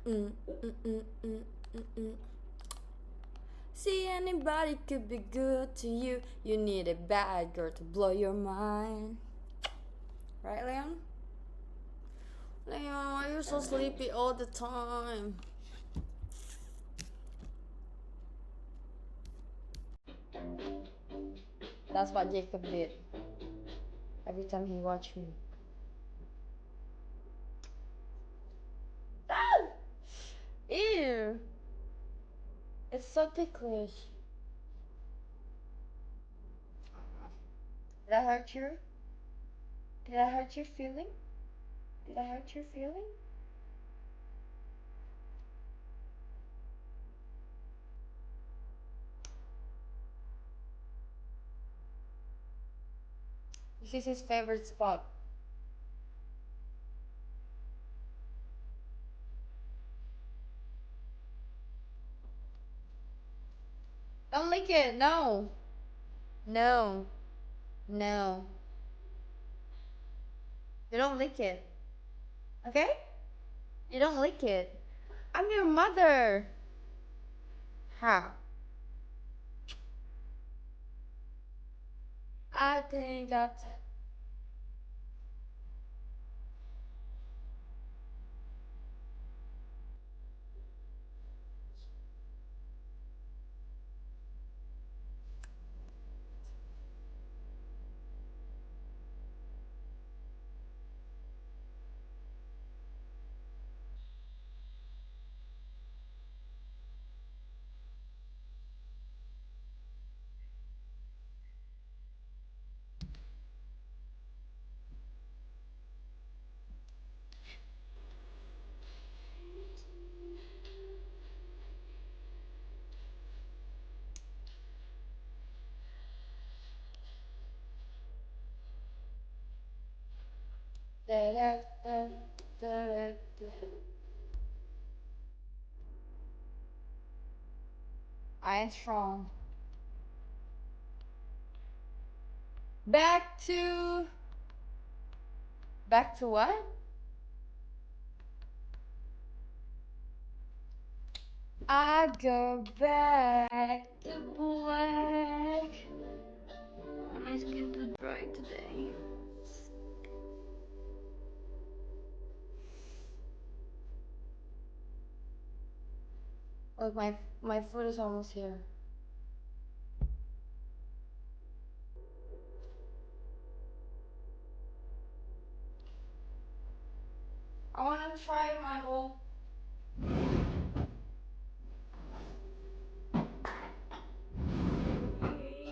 Mm, mm, mm, mm, mm, mm. See, anybody could be good to you. You need a bad girl to blow your mind. Right, Leon? Leon, why are you so sleepy all the time? That's what Jacob did every time he watched me. Ah! Ew! It's so ticklish. Did I hurt you? Did I hurt your feeling? Did I hurt your feeling? This is his favorite spot. Don't lick it. No. No. No. You don't lick it. Okay? You don't lick it. I'm your mother. How? I think that. Da, da, da, da, da, da. I am strong. Back to. Back to what? I go back to black. My skin too dry today. Look, my food is almost here.